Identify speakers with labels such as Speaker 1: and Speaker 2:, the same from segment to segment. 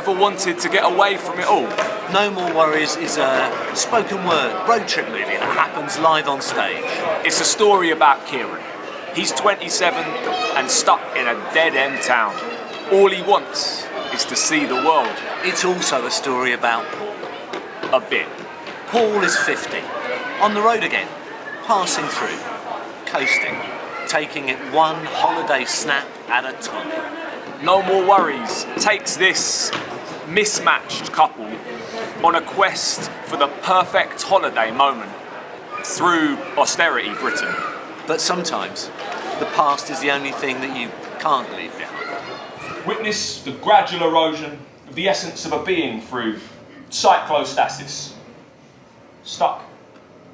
Speaker 1: ever wanted to get away from it all?
Speaker 2: No More Worries is a spoken word road trip movie that happens live on stage.
Speaker 1: It's a story about Kieran. He's 27 and stuck in a dead-end town. All he wants is to see the world.
Speaker 2: It's also a story about
Speaker 1: A bit.
Speaker 2: Paul is 50, on the road again, passing through, coasting, taking it one holiday snap at a time.
Speaker 1: No More Worries takes this mismatched couple on a quest for the perfect holiday moment through austerity Britain.
Speaker 2: But sometimes, the past is the only thing that you can't leave behind.
Speaker 3: Witness the gradual erosion of the essence of a being through cyclostasis. Stuck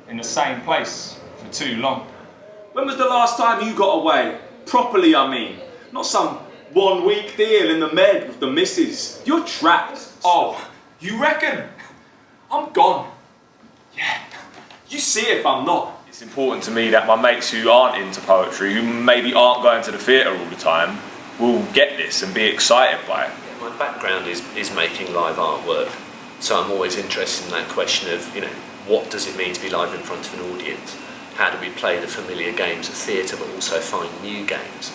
Speaker 3: in the same place for too long.
Speaker 4: When was the last time you got away? Properly, I mean. Not some 1 week deal in the med with the missus. You're trapped.
Speaker 3: Oh, you reckon? I'm gone.
Speaker 4: Yeah, you see if I'm not.
Speaker 1: It's important to me that my mates who aren't into poetry, who maybe aren't going to the theatre all the time, will get this and be excited by it.
Speaker 2: My background is making live artwork, so I'm always interested in that question of, what does it mean to be live in front of an audience? How do we play the familiar games of theatre but also find new games?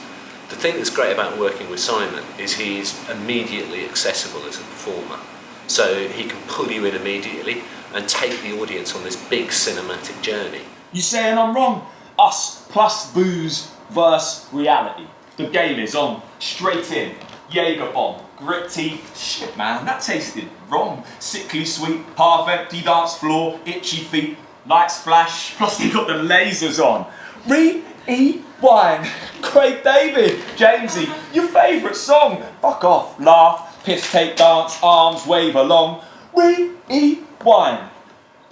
Speaker 2: The thing that's great about working with Simon is he's immediately accessible as a performer. So he can pull you in immediately and take the audience on this big cinematic journey.
Speaker 3: You saying I'm wrong? Us plus booze versus reality. The game is on. Straight in. Jaeger bomb. Grit teeth. Shit, man, that tasted wrong. Sickly sweet. Half empty dance floor. Itchy feet. Lights flash. Plus they got the lasers on. Rewind. Craig David. Jamesy. Your favourite song. Fuck off. Laugh. Piss take dance. Arms wave along. Rewind.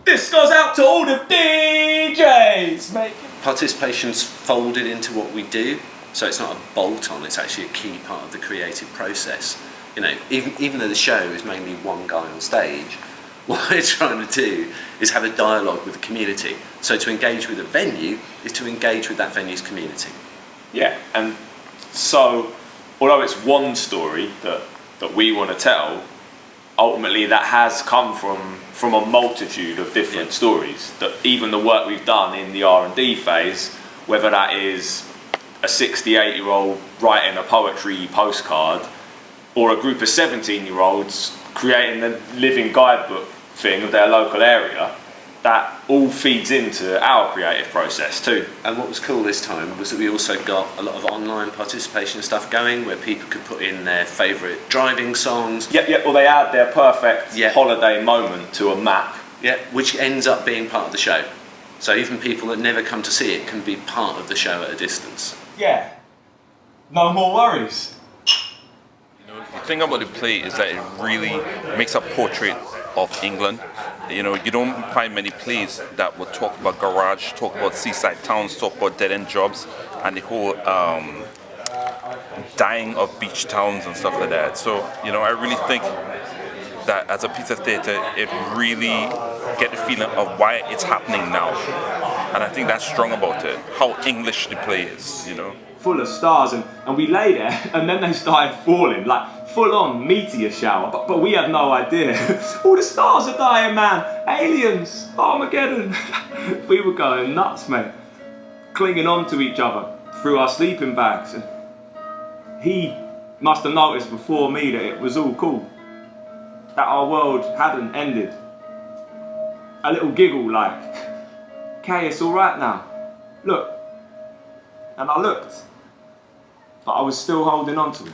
Speaker 3: This goes out to all the DJs, mate.
Speaker 2: Participation's folded into what we do, so it's not a bolt-on, it's actually a key part of the creative process. Even though the show is mainly one guy on stage, what we're trying to do is have a dialogue with the community. So to engage with a venue is to engage with that venue's community.
Speaker 1: Yeah, and so although it's one story that we want to tell, ultimately that has come from a multitude of different stories. That even the work we've done in the R&D phase, whether that is a 68-year-old writing a poetry postcard or a group of 17-year-olds creating the living guidebook thing of their local area, that all feeds into our creative process too.
Speaker 2: And what was cool this time was that we also got a lot of online participation stuff going where people could put in their favourite driving songs.
Speaker 1: Yep, well they add their perfect holiday moment to a map.
Speaker 2: Yeah, which ends up being part of the show. So even people that never come to see it can be part of the show at a distance.
Speaker 3: Yeah. No more worries.
Speaker 5: The thing about the play is that it really makes a portrait of England. You don't find many plays that will talk about garage, talk about seaside towns, talk about dead-end jobs, and the whole dying of beach towns and stuff like that. So, I really think that as a piece of theatre, it really get the feeling of why it's happening now. And I think that's strong about it, how English the play is,
Speaker 4: Full of stars, and we lay there, and then they started falling, like full-on meteor shower, but we had no idea. All the stars are dying, man. Aliens, Armageddon. We were going nuts, mate. Clinging on to each other through our sleeping bags. And he must have noticed before me that it was all cool, that our world hadn't ended. A little giggle like, "Okay, it's all right now. Look." And I looked, but I was still holding on to him.